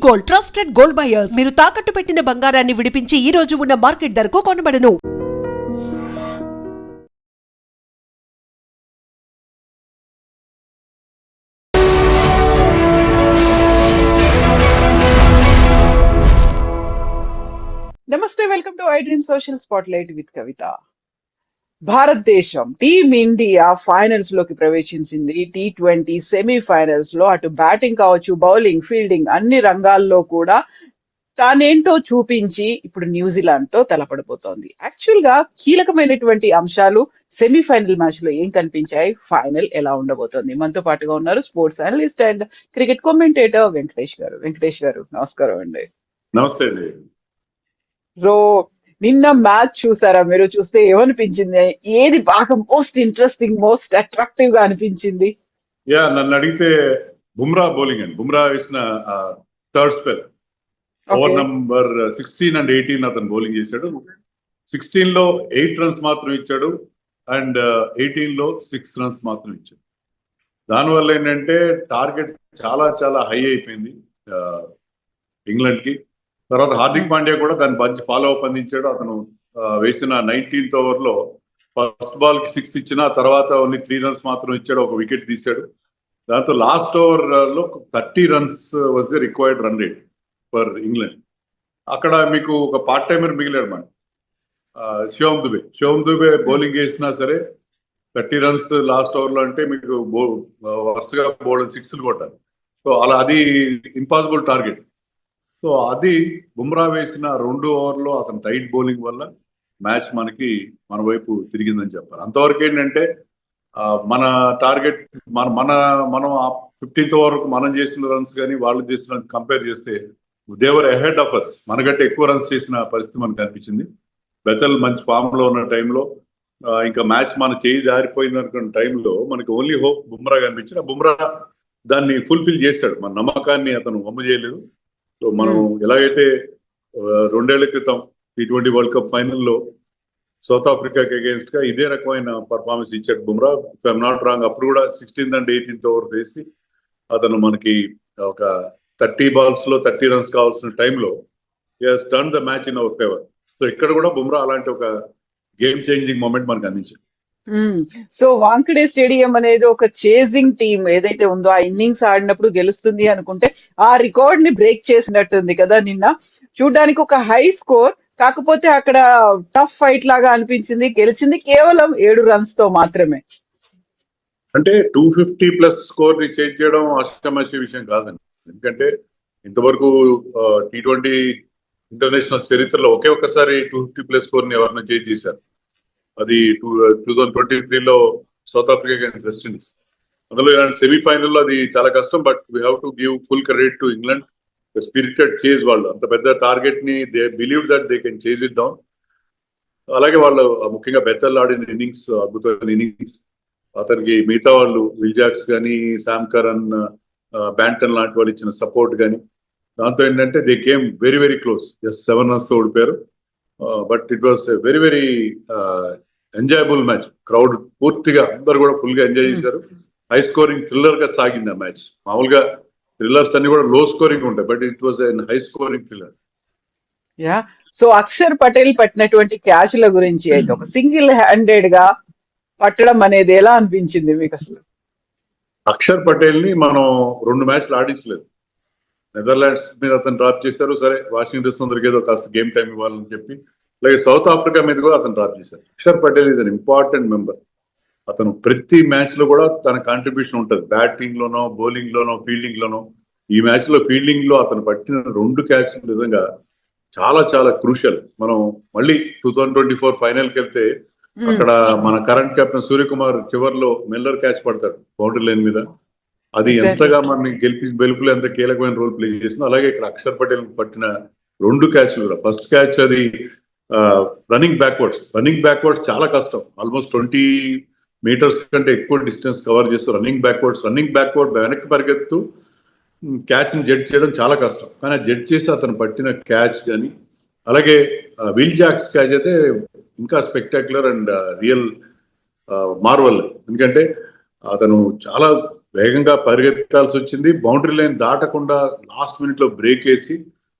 Gold, trusted gold buyers. మీరు తాకట్టు పెట్టిన బంగారాన్ని విడిపించి ఈ రోజు ఉన్న మార్కెట్ ధరకు కొనబడను. నమస్తే, welcome to I dream social spotlight with Kavitha. భారతదేశం టీమ్ ఇండియా ఫైనల్స్ లోకి ప్రవేశించింది. T20 సెమీఫైనల్స్ లో అటు బ్యాటింగ్ కావచ్చు, బౌలింగ్, ఫీల్డింగ్ అన్ని రంగాల్లో కూడా తానేంటో చూపించి ఇప్పుడు న్యూజిలాండ్ తో తలపడిపోతోంది. యాక్చువల్ గా కీలకమైనటువంటి అంశాలు సెమీఫైనల్ మ్యాచ్ లో ఏం కనిపించాయి, ఫైనల్ ఎలా ఉండబోతోంది. మనతో పాటుగా ఉన్నారు sports analyst and cricket commentator Venkatesh గారు. వెంకటేష్ గారు, నమస్కారం అండి. నమస్తే అండి. సో నిన్న మ్యాచ్ చూసారా? మీరు చూస్తే ఏమనిపించింది? ఏది బాగా మోస్ట్ ఇంట్రెస్టింగ్, మోస్ట్ అట్రాక్టివ్ గా అనిపించింది? నన్ను అడిగితే బుమ్రా బౌలింగ్ అండి. బుమ్రా వేసిన third spell over number 16 and 18 అతను బౌలింగ్ చేశాడు. 16 లో 8 runs మాత్రం ఇచ్చాడు అండ్ 18 లో 6 runs మాత్రం ఇచ్చాడు. దానివల్ల ఏంటంటే టార్గెట్ చాలా చాలా హై అయిపోయింది ఇంగ్లాండ్ కి. తర్వాత హార్దిక్ పాండ్యా కూడా దాన్ని మంచి ఫాలో అప్ అందించాడు. అతను వేసిన 19th ఓవర్లో ఫస్ట్ బాల్ కి 6 ఇచ్చిన తర్వాత ఓన్లీ 3 runs మాత్రం ఇచ్చాడు, ఒక వికెట్ తీశాడు. దాంతో లాస్ట్ ఓవర్ లో 30 runs was the required run rate for England. అక్కడ మీకు ఒక పార్ట్ టైమర్ మిగిలాడు మన శివం దుబే బౌలింగ్ వేసినా సరే 30 runs లాస్ట్ ఓవర్ లో అంటే మీకు వరుసగా బౌలింగ్ 6 కొట్టాలి. సో అలా అది ఇంపాసిబుల్ టార్గెట్. సో అది బుమ్రా వేసిన 2 ఓవర్లో అతను టైట్ బౌలింగ్ వల్ల మ్యాచ్ మన వైపు తిరిగిందని చెప్పాలి. అంతవరకు ఏంటంటే మన టార్గెట్ మనం 15th ఓవర్కు మనం చేసిన రన్స్ కానీ వాళ్ళు చేసిన కంపేర్ చేస్తే దేవర్ అహెడ్ ఆఫ్ అస్. మనకంటే ఎక్కువ రన్స్ చేసిన పరిస్థితి మనకు కనిపించింది. బెతల్ మంచి ఫామ్ లో ఉన్న టైంలో ఇంకా మ్యాచ్ మన చేయి దారిపోయింది అనుకున్న టైంలో మనకి ఓన్లీ హోప్ బుమ్రా కనిపించింది. ఆ బుమ్రా దాన్ని ఫుల్ఫిల్ చేశాడు. మన నమ్మకాన్ని అతను వమ్ము చేయలేదు. సో మనం ఎలాగైతే 2 ఏళ్ల క్రితం T20 వరల్డ్ కప్ ఫైనల్లో సౌత్ ఆఫ్రికాకి అగేన్స్ట్ గా ఇదే రకమైన పర్ఫార్మెన్స్ ఇచ్చాడు Bumrah. If I'm not wrong అప్పుడు కూడా 16th and 18th ఓవర్ వేసి అతను మనకి ఒక 30 balls లో 30 runs కావాల్సిన టైంలో he has turn the match in our favour. So ఇక్కడ కూడా బుమ్రా అలాంటి ఒక గేమ్ చేంజింగ్ మూమెంట్ మనకు అందించాడు. సో వాంఖడే స్టేడియం అనేది ఒక చేజింగ్ టీం ఏదైతే ఉందో ఆ ఇన్నింగ్స్ ఆడినప్పుడు గెలుస్తుంది అనుకుంటే ఆ రికార్డ్ ని బ్రేక్ చేసినట్టుంది కదా నిన్న. చూడడానికి ఒక హై స్కోర్, కాకపోతే అక్కడ టఫ్ ఫైట్ లాగా అనిపించింది. గెలిచింది కేవలం 7 runs తో మాత్రమే. అంటే 250+ స్కోర్ ని చేంజ్ చేయడం అష్టమశి విషయం కాదండి. ఎందుకంటే ఇంతవరకు T20 ఇంటర్నేషనల్ చరిత్రలో ఒకే ఒక్కసారి 250+ స్కోర్ ని ఎవరైనా చేంజ్ చేశారు. అది 2023లో సౌత్ ఆఫ్రికా అగైన్స్ వెస్టిండీస్. అందులో ఇలాంటి సెమీఫైనల్లో అది చాలా కష్టం. But we have to give full credit to England. Spirited chase, వాళ్ళు అంత పెద్ద టార్గెట్ ని they believe that they can chase it down. అలాగే వాళ్ళు ముఖ్యంగా బెతల్ ఆడిన ఇన్నింగ్స్ అద్భుతమైన ఇన్నింగ్స్. అతనికి మిగతా వాళ్ళు విల్ జాక్స్ కానీ, శామ్ కరన్, బ్యాంటన్ లాంటి వాళ్ళు ఇచ్చిన సపోర్ట్ కానీ, దాంతో ఏంటంటే they came very very close. Just 7 runs తో ఓడిపోయారు. But it was very very enjoyable match. Crowd పూర్తిగా అందరు కూడా ఫుల్ గా ఎంజాయ్ చేశారు. హై స్కోరింగ్ థ్రిల్లర్ గా సాగింది ఆ మ్యాచ్. మామూలుగా థ్రిల్లర్స్ అన్ని కూడా లో స్కోరింగ్ ఉంటాయి, but it was an high scoring thriller. So Akshar Patel పట్టినటువంటి క్యాచ్ల గురించి అయితే ఒక సింగిల్ హ్యాండెడ్ గా పట్టడం అనేది ఎలా అనిపించింది మీకు అసలు? అక్షర్ పటేల్ ని మనం 2 మ్యాచ్లు ఆడించలేదు. నెదర్లాండ్స్ మీద అతను డ్రాప్ చేశారు. సరే, వాషింగ్టన్ సుందర్కి ఏదో కాస్త గేమ్ టైం ఇవ్వాలని చెప్పి. అలాగే సౌత్ ఆఫ్రికా మీద కూడా అతను డ్రాప్ చేశారు. Akshar Patel is an important member. అతను ప్రతి మ్యాచ్ లో కూడా తన కాంట్రిబ్యూషన్ ఉంటుంది. బ్యాటింగ్ లోనో, బౌలింగ్ లోనో, ఫీల్డింగ్ లోనో. ఈ మ్యాచ్ లో ఫీల్డింగ్ లో అతను పట్టిన 2 క్యాచ్ల విధంగా చాలా చాలా క్రూషియల్. మనం మళ్ళీ 2024 ఫైనల్కి వెళ్తే అక్కడ మన కరెంట్ కెప్టెన్ సూర్యకుమార్ చివర్లో మిల్లర్ క్యాచ్ పడతాడు బౌండరీ లైన్ మీద. అది ఎంతగా మనని గెలుపులో ఎంత కీలకమైన రోల్ ప్లే చేసిందో. అలాగే ఇక్కడ అక్షర్ పటేల్ పట్టిన 2 క్యాచ్లు కూడా. ఫస్ట్ క్యాచ్ అది రన్నింగ్ బ్యాక్వర్డ్స్ చాలా కష్టం. ఆల్మోస్ట్ 20 meters కంటే ఎక్కువ డిస్టెన్స్ కవర్ చేస్తూ రన్నింగ్ బ్యాక్వర్డ్ వెనక్కి పరిగెత్తు క్యాచ్ ని జడ్జ్ చేయడం చాలా కష్టం. కానీ జడ్జ్ చేసి అతను పట్టిన క్యాచ్ కానీ, అలాగే విల్ జాక్స్ క్యాచ్ అయితే ఇంకా స్పెక్టాక్యులర్ అండ్ రియల్ మార్వల్. ఎందుకంటే అతను చాలా వేగంగా పరిగెత్తాల్సి వచ్చింది. బౌండరీ లైన్ దాటకుండా లాస్ట్ మినిట్ లో బ్రేక్ వేసి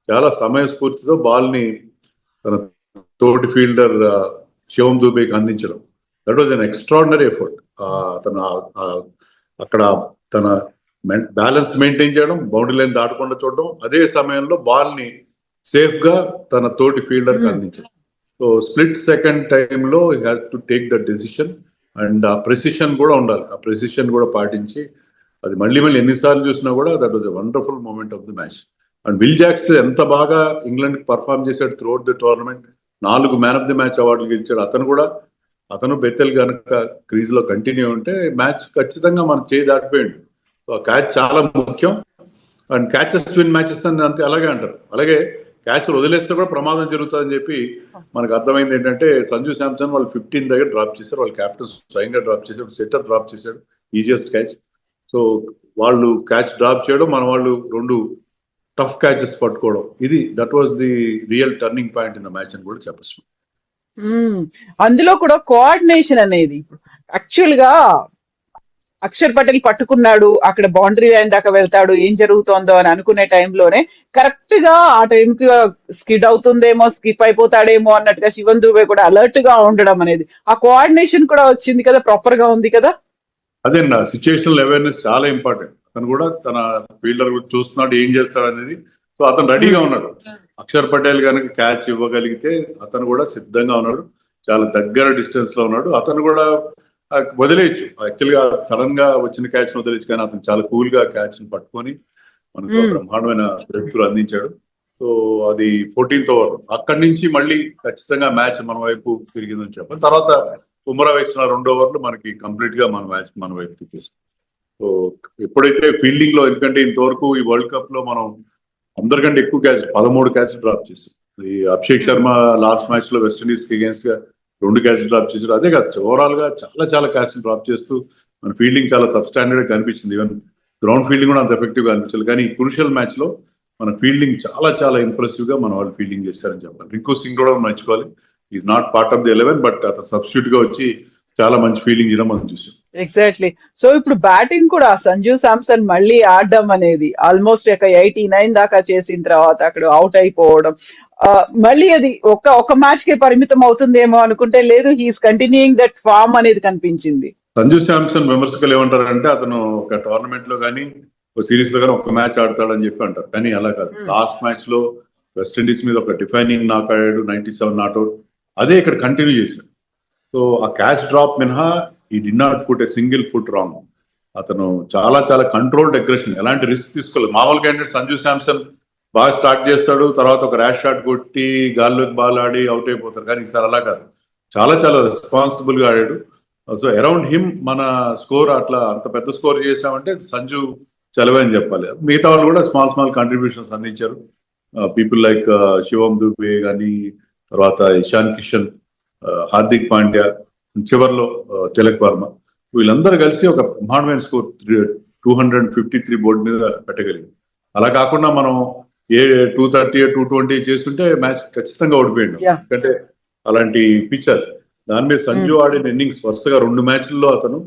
చాలా సమయస్ఫూర్తితో బాల్ ని తన తోటి ఫీల్డర్ శివం దుబేకి అందించడం. That was an extraordinary effort. తన అక్కడ తన బ్యాలెన్స్ మెయింటైన్ చేయడం, బౌండరీ లైన్ దాటకుండా చూడడం, అదే సమయంలో బాల్ ని సేఫ్ గా తన తోటి ఫీల్డర్ కి అందించడం. సో స్ప్లిట్ సెకండ్ టైంలో he has to take the decision and ఆ ప్రెసిషన్ కూడా ఉండాలి. ఆ ప్రెసిషన్ కూడా పాటించి అది మళ్ళీ ఎన్నిసార్లు చూసినా కూడా that was a wonderful moment of the match. And Will Jacks ఎంత బాగా ఇంగ్లాండ్ పర్ఫామ్ చేశాడు throughout the tournament. 4 man of the match అవార్డులు గెలిచాడు. అతను బెత్తెల్ కనుక క్రీజ్ లో కంటిన్యూ ఉంటే మ్యాచ్ ఖచ్చితంగా మనం చేయి దాటిపోయాడు. క్యాచ్ చాలా ముఖ్యం. అండ్ క్యాచెస్ విన్ మ్యాచెస్ అని అంతే అలాగే అంటారు. అలాగే క్యాచ్ వదిలేస్తే కూడా ప్రమాదం జరుగుతుందని చెప్పి మనకు అర్థమైంది ఏంటంటే సంజు శాంసన్ వాళ్ళు 15 దగ్గర డ్రాప్ చేశారు. వాళ్ళు క్యాప్టెన్ స్వయంగా డ్రాప్ చేశాడు, సెట్టర్ డ్రాప్ చేశాడు, ఈజియెస్ట్ క్యాచ్. సో వాళ్ళు క్యాచ్ డ్రాప్ చేయడం, మన వాళ్ళు 2 టఫ్ క్యాచెస్ పట్టుకోవడం, that was the real turning point in the match అని కూడా చెప్పచ్చు. అందులో కూడా కోఆర్డినేషన్ అనేది యాక్చువల్ గా అక్షర్ పటేల్ పట్టుకున్నాడు, అక్కడ బౌండరీ లైన్ దాకా వెళ్తాడు, ఏం జరుగుతోందో అని అనుకునే టైంలోనే కరెక్ట్ గా ఆ టైంకి స్కిడ్ అవుతుందేమో, స్కిప్ అయిపోతాడేమో అన్నట్టుగా శివన్ దుబే కూడా అలర్ట్ గా ఉండడం అనేది, ఆ కోఆర్డినేషన్ కూడా వచ్చింది కదా, ప్రాపర్ గా ఉంది కదా. అదే నా సిచ్యుయేషనల్ అవేర్నెస్ చాలా ఇంపార్టెంట్. అతను కూడా తన ఫీల్డర్ చూస్తున్నాడు, ఏం చేస్తాడు అనేది. సో అతను రెడీగా ఉన్నాడు. అక్షర్ పటేల్ కనుక క్యాచ్ ఇవ్వగలిగితే అతను కూడా సిద్ధంగా ఉన్నాడు, చాలా దగ్గర డిస్టెన్స్ లో ఉన్నాడు. అతను కూడా వదిలేయచ్చు, యాక్చువల్గా సడన్ గా వచ్చిన క్యాచ్ ని వదిలేచ్చు, కానీ అతను చాలా కూల్ గా క్యాచ్ ని పట్టుకొని మనకు బ్రహ్మాండమైన బ్రేక్ అందించాడు. సో అది 14th ఓవర్. అక్కడి నుంచి మళ్ళీ ఖచ్చితంగా మ్యాచ్ మన వైపు తిరిగిందని చెప్పాలి. తర్వాత బుమ్రా వేసిన 2 ఓవర్లు మనకి కంప్లీట్ గా మన మ్యాచ్ మన వైపు తిప్పేస్తాం. సో ఎప్పుడైతే ఫీల్డింగ్ లో, ఎందుకంటే ఇంతవరకు ఈ వరల్డ్ కప్ లో మనం అందరికంటే ఎక్కువ క్యాచ్ 13 క్యాచ్ డ్రాప్ చేసాం. ఈ అభిషేక్ శర్మ లాస్ట్ మ్యాచ్ లో వెస్టిండీస్ కి అగేన్స్ట్ గా 2 క్యాచ్ డ్రాప్ చేశాడు. అదే కాదు, ఓవరాల్ గా చాలా క్యాచ్ డ్రాప్ చేస్తూ మన ఫీల్డింగ్ చాలా సబ్స్టాండర్డ్ గా కనిపించింది. ఈవెన్ గ్రౌండ్ ఫీల్డింగ్ కూడా అంత ఎఫెక్టివ్ గా అనిపించాలి. కానీ ఈ క్రూషియల్ మ్యాచ్ లో మన ఫీల్డింగ్ చాలా ఇంప్రెసివ్ గా మన వాళ్ళు ఫీల్డింగ్ చేస్తారని చెప్పాలి. రింకు సింగ్ కూడా మెచ్చుకోవాలి. Is not part of the 11, but అతను సబ్స్టిట్యూట్ గా వచ్చి చాలా మంచి ఫీలింగ్ చేయడం మనం చూసాం. ఎగ్జాక్ట్లీ. సో ఇప్పుడు బ్యాటింగ్ కూడా సంజు శాంసన్ మళ్ళీ ఆడడం అనేది ఆల్మోస్ట్ 89 దాకా చేసిన తర్వాత అక్కడ అవుట్ అయిపోవడం, మళ్ళీ అది ఒక మ్యాచ్ కే పరిమితం అవుతుందేమో అనుకుంటే లేదు, హీఈస్ కంటిన్యూయింగ్ దట్ ఫార్మ్ అనేది కనిపించింది. సంజు శాంసన్ విమర్శకులు ఏమంటారంటే అతను ఒక టోర్నమెంట్ లో కానీ ఒక సిరీస్ లో కానీ ఒక మ్యాచ్ ఆడతాడని చెప్పి అంటారు. కానీ అలా కాదు. లాస్ట్ మ్యాచ్ లో వెస్టిండీస్ మీద ఒక డిఫైనింగ్ నాక్ ఆడాడు, 97 నాట్అవుట్. అదే ఇక్కడ కంటిన్యూ చేశాడు. సో ఆ క్యాచ్ డ్రాప్ మినహా ఈ did not put a single foot wrong. అతను చాలా కంట్రోల్డ్ అగ్రెషన్, ఎలాంటి రిస్క్ తీసుకోలేదు. మామూలుగా ఏంటంటే సంజు శాంసన్ బాగా స్టార్ట్ చేస్తాడు, తర్వాత ఒక ర్యాష్ షాట్ కొట్టి గాల్లోకి బాల్ ఆడి అవుట్ అయిపోతారు. కానీ ఈసారి అలా కాదు, చాలా రెస్పాన్సిబుల్ గా ఆడాడు. సో అరౌండ్ హిమ్ మన స్కోర్ అట్లా అంత పెద్ద స్కోర్ చేసామంటే సంజు చలవే అని చెప్పాలి. మిగతా వాళ్ళు కూడా స్మాల్ కాంట్రిబ్యూషన్స్ అందించారు. పీపుల్ లైక్ శివం దుబే కానీ, తర్వాత ఇషాన్ కిషన్, హార్దిక్ పాండ్యా, చివర్లో తిలక్ వర్మ, వీళ్ళందరూ కలిసి ఒక బ్రహ్మాండమైన స్కోర్ 253 బోర్డు మీద పెట్టగలిగారు. అలా కాకుండా మనం 230 220 చేసుకుంటే మ్యాచ్ ఖచ్చితంగా ఓడిపోయాడు. ఎందుకంటే అలాంటి పిచ్చర్. దాని మీద సంజు ఆడిన ఇన్నింగ్స్ వరుసగా 2 మ్యాచ్ల్లో అతను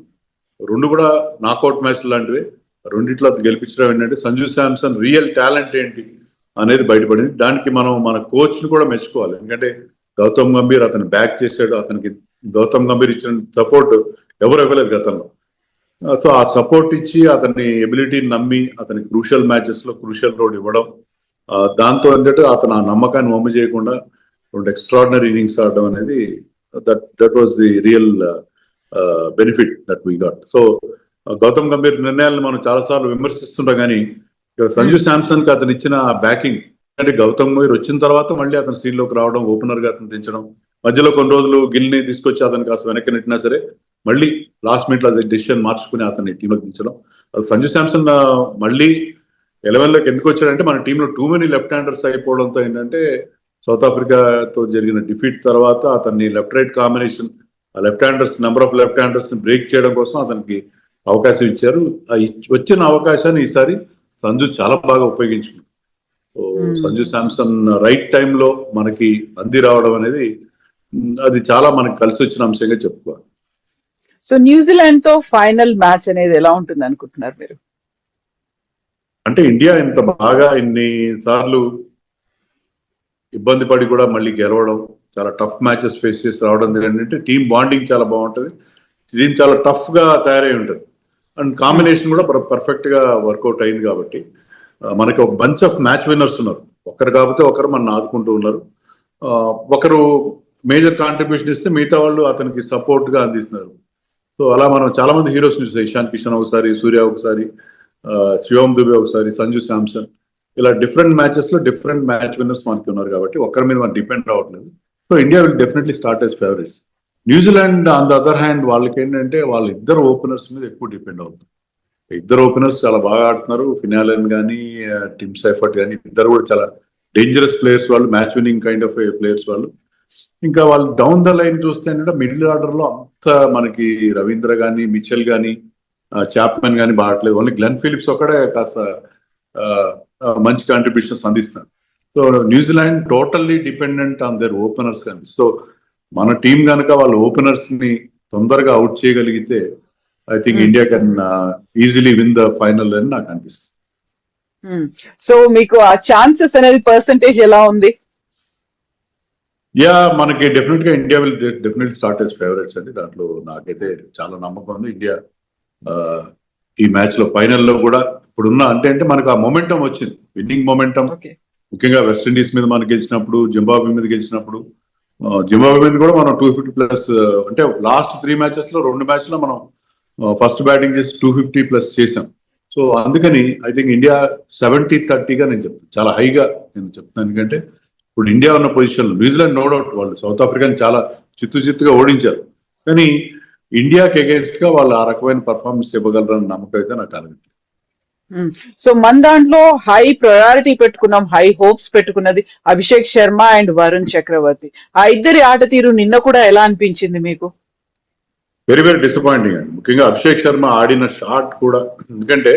2 కూడా నాకౌట్ మ్యాచ్ లాంటివి, రెండిట్లో అతను గెలిపించడం ఏంటంటే సంజు శాంసన్ రియల్ టాలెంట్ ఏంటి అనేది బయటపడింది. దానికి మనం మన కోచ్ ని కూడా మెచ్చుకోవాలి. ఎందుకంటే గౌతమ్ గంభీర్ అతను బ్యాక్ చేశాడు. అతనికి గౌతమ్ గంభీర్ ఇచ్చిన సపోర్ట్ ఎవరు ఇవ్వలేదు గతంలో. సో ఆ సపోర్ట్ ఇచ్చి అతని ఎబిలిటీని నమ్మి అతని క్రూషియల్ మ్యాచెస్ లో క్రూషియల్ రోడ్ ఇవ్వడం, దాంతో ఏంటంటే అతను ఆ నమ్మకాన్ని వమ్ము చేయకుండా 2 ఎక్స్ట్రాడినరీ ఇన్నింగ్స్ ఆడడం అనేది that was the real benefit that we got. So Gautam Gambhir నిర్ణయాలను మనం చాలాసార్లు విమర్శిస్తుంటాం, కానీ సంజు శాంసన్ కి అతను ఇచ్చిన బ్యాకింగ్, అంటే గౌతమ్ గంభీర్ వచ్చిన తర్వాత మళ్ళీ అతను స్క్రీన్లోకి రావడం, ఓపెనర్ గా అతను దించడం, మధ్యలో కొన్ని రోజులు గిల్ని తీసుకొచ్చి అతను కాస్త వెనక్కి నెట్టినా సరే మళ్ళీ లాస్ట్ మినిట్ లో డెసిషన్ మార్చుకుని అతన్ని టీంలోకి దించడం. సంజు శాంసన్ మళ్ళీ 11 లోకి ఎందుకు వచ్చాడంటే మన టీంలో టూ మెనీ లెఫ్ట్ హ్యాండర్స్ అయిపోవడంతో ఏంటంటే సౌత్ ఆఫ్రికాతో జరిగిన డిఫీట్ తర్వాత అతన్ని లెఫ్ట్ రైట్ కాంబినేషన్, ఆ left handers number of left handers ని బ్రేక్ చేయడం కోసం అతనికి అవకాశం ఇచ్చారు. వచ్చిన అవకాశాన్ని ఈసారి సంజు చాలా బాగా ఉపయోగించుకున్నాడు. సంజు శాంసన్ రైట్ టైంలో మనకి అంది రావడం అనేది అది చాలా మనకి కలిసి వచ్చిన అంశంగా చెప్పుకోవాలి. సో న్యూజిలాండ్ తో ఫైనల్ మ్యాచ్ అనేది ఎలా ఉంటుంది అనుకుంటున్నారు మీరు? అంటే ఇండియా ఇంత బాగా ఇన్ని సార్లు ఇబ్బంది పడి కూడా మళ్ళీ గెలవడం, చాలా టఫ్ మ్యాచెస్ ఫేస్ చేసి రావడం ఏంటంటే టీమ్ బాండింగ్ చాలా బాగుంటుంది, టీమ్ చాలా టఫ్ గా తయారై ఉంటుంది, అండ్ కాంబినేషన్ కూడా పర్ఫెక్ట్ గా వర్కౌట్ అయింది. కాబట్టి మనకి ఒక బంచ్ ఆఫ్ మ్యాచ్ విన్నర్స్ ఉన్నారు, ఒకరు కాకపోతే ఒకరు మన ఆదుకుంటూ ఉన్నారు. ఒకరు మేజర్ కాంట్రిబ్యూషన్ ఇస్తే మిగతా వాళ్ళు అతనికి సపోర్ట్ గా అందిస్తున్నారు. సో అలా మనం చాలా మంది హీరోస్ చూసాం, ఇషాన్ కిషన్ ఒకసారి, సూర్య ఒకసారి, శివం దుబే ఒకసారి, సంజు శాంసన్, ఇలా డిఫరెంట్ మ్యాచెస్ లో డిఫరెంట్ మ్యాచ్ విన్నర్స్ మనకి ఉన్నారు. కాబట్టి ఒక్కరి మీద మనం డిపెండ్ అవ్వట్లేదు. So India will definitely start as favourites. New Zealand on the other hand వాళ్ళకి ఏంటంటే వాళ్ళ ఇద్దరు ఓపెనర్స్ మీద ఎక్కువ డిపెండ్ అవుతుంది. ఇద్దరు ఓపెనర్స్ చాలా బాగా ఆడుతున్నారు, ఫినాలెన్ కానీ టిమ్ సైఫర్ట్ కానీ, ఇద్దరు కూడా చాలా డేంజరస్ ప్లేయర్స్ వాళ్ళు, match winning kind of players వాళ్ళు. ఇంకా వాళ్ళు డౌన్ ద లైన్ చూస్తే ఏంటంటే మిడిల్ ఆర్డర్ లో అంత మనకి రవీంద్ర కానీ, మిచెల్ కానీ, చాప్మెన్ కానీ బాగట్లేదు. ఓన్లీ గ్లెన్ ఫిలిప్స్ ఒక్కడే కాస్త మంచి కాంట్రిబ్యూషన్స్ అందిస్తున్నారు. So New Zealand totally dependent on their openers కానీ. సో మన టీం కనుక వాళ్ళ ఓపెనర్స్ ని తొందరగా అవుట్ చేయగలిగితే I think India can easily win the final అని నాకు అనిపిస్తుంది. సో మీకు ఆ ఛాన్సెస్ అనేది పర్సంటేజ్ ఎలా ఉంది? యా, మనకి డెఫినెట్ గా India will definitely start as favourites అండి. దాంట్లో నాకైతే చాలా నమ్మకం ఉంది. ఇండియా ఈ మ్యాచ్ లో ఫైనల్లో కూడా ఇప్పుడున్న అంటే మనకు ఆ మొమెంటం వచ్చింది, విన్నింగ్ మొమెంటం. ముఖ్యంగా వెస్టిండీస్ మీద మనం గెలిచినప్పుడు, జింబాబ్వే మీద గెలిచినప్పుడు, జింబాబ్వే మీద కూడా మనం 250+ అంటే లాస్ట్ 3 మ్యాచెస్ లో 2 మ్యాచ్ లో మనం ఫస్ట్ బ్యాటింగ్ చేసి 250+ చేసాం. సో అందుకని ఐ థింక్ ఇండియా 70-30గా నేను చెప్తాను, చాలా హైగా నేను చెప్తాను. ఎందుకంటే ఇప్పుడు ఇండియా ఉన్న పొజిషన్లో న్యూజిలాండ్ నో డౌట్ వాళ్ళు సౌత్ ఆఫ్రికాని చాలా చిత్తుగా ఓడించారు, కానీ ఇండియాకి అగేన్స్ట్ గా వాళ్ళు ఆ రకమైన పర్ఫార్మెన్స్ ఇవ్వగలరని నమ్మకం అయితే నాకు కలిగింది. సో మన దాంట్లో హై ప్రయారిటీ పెట్టుకున్నాం, హై హోప్స్ పెట్టుకున్నది అభిషేక్ శర్మ అండ్ వరుణ్ చక్రవర్తి. ఆ ఇద్దరి ఆట తీరు నిన్న కూడా ఎలా అనిపించింది మీకు? వెరీ వెరీ డిసప్పాయింటింగ్ అండి. ముఖ్యంగా అభిషేక్ శర్మ ఆడిన షాట్ కూడా, ఎందుకంటే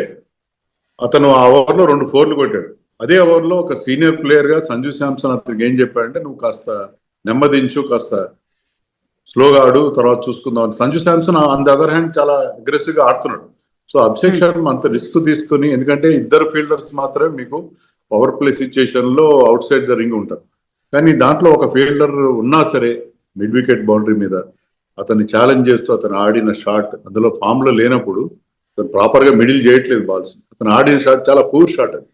అతను ఆ ఓవర్లో 2 4లు కొట్టాడు. అదే ఓవర్లో ఒక సీనియర్ ప్లేయర్ గా సంజు శాంసన్ అతనికి ఏం చెప్పాడంటే, నువ్వు కాస్త నెమ్మదించు, కాస్త స్లోగా ఆడు, తర్వాత చూసుకుందాం. Sanju Samson on the other hand చాలా అగ్రెసివ్ గా ఆడుతున్నాడు. సో అభిషేక్ శర్మ అంత రిస్క్ తీసుకుని, ఎందుకంటే ఇద్దరు ఫీల్డర్స్ మాత్రమే మీకు పవర్ ప్లే సిచ్యుయేషన్ లో అవుట్ సైడ్ ద రింగ్ ఉంటారు, కానీ దాంట్లో ఒక ఫీల్డర్ ఉన్నా సరే మిడ్ వికెట్ బౌండరీ మీద అతన్ని ఛాలెంజ్ చేస్తూ అతను ఆడిన షాట్, అందులో ఫామ్ లో లేనప్పుడు అతను ప్రాపర్ గా మిడిల్ చేయట్లేదు బాల్స్, అతను ఆడిన షాట్ చాలా పూర్ షాట్ అది.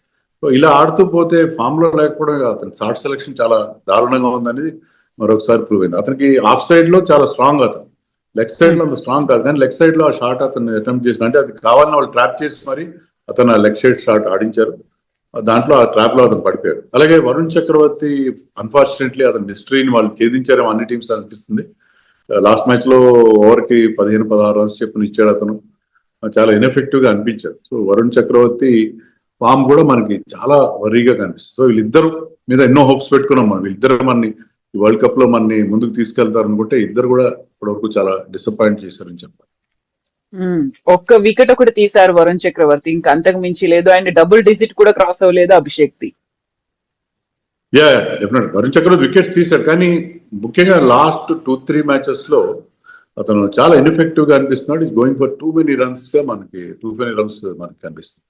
సో ఇలా ఆడుతూ పోతే ఫామ్ లో లేకపోవడం అతని షాట్ సెలెక్షన్ చాలా దారుణంగా ఉందనేది మరొకసారి ప్రూవ్ అయింది. అతనికి ఆఫ్ సైడ్ లో చాలా స్ట్రాంగ్, అతను లెగ్ సైడ్ లో అంత స్ట్రాంగ్ కాదు, కానీ లెగ్ సైడ్ లో ఆ షాట్ అతను అటెంప్ట్ చేసిన, అంటే అది కావాలని వాళ్ళు ట్రాప్ చేసి మరి అతను ఆ లెగ్ సైడ్ షాట్ ఆడించారు. దాంట్లో ఆ ట్రాప్ లో అతను పడిపోయాడు. అలాగే వరుణ్ చక్రవర్తి అన్ఫార్చునేట్లీ అతని హిస్టరీని వాళ్ళు ఛేదించారేమో అన్ని టీమ్స్ అనిపిస్తుంది. లాస్ట్ మ్యాచ్ లో ఓవర్ కి 15-16 రన్స్ చెప్పుని ఇచ్చాడు, అతను చాలా ఇన్ఎఫెక్టివ్ గా అనిపించాడు. సో వరుణ్ చక్రవర్తి ఫామ్ కూడా మనకి చాలా వరీగా కనిపిస్తుంది. సో వీళ్ళిద్దరు మీద ఎన్నో హోప్స్ పెట్టుకున్నాం మనం, వీళ్ళిద్దరు మనని ఈ వరల్డ్ కప్ లో మనని ముందుకు తీసుకెళ్తారు అనుకుంటే ఇద్దరు కూడా ఇప్పటివరకు చాలా డిసప్పాయింట్ చేశారని చెప్పాలి. ఒక్క వికెట్ ఒకటి తీశారు వరుణ్ చక్రవర్తి, ఇంకా అంతకు మించి లేదు. అండ్ డబుల్ డిజిట్ కూడా క్రాస్ అవ్వలేదు అభిషేక్ ది. Yeah definite Varun Chakravarthy wickets తీశారు, కానీ ముఖ్యంగా లాస్ట్ 2-3 మ్యాచెస్ లో అతను చాలా ఇన్ఎఫెక్టివ్ గా అనిపిస్తున్నాడు. Is going for too many runs గా మనకి మనకి కనిపిస్తుంది.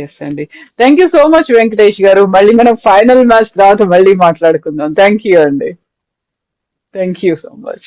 ఎస్ అండి, thank you so much Venkatesh గారు. మళ్ళీ మనం ఫైనల్ మ్యాచ్ తర్వాత మళ్ళీ మాట్లాడుకుందాం. థ్యాంక్ యూ అండి, థ్యాంక్ యూ సో మచ్.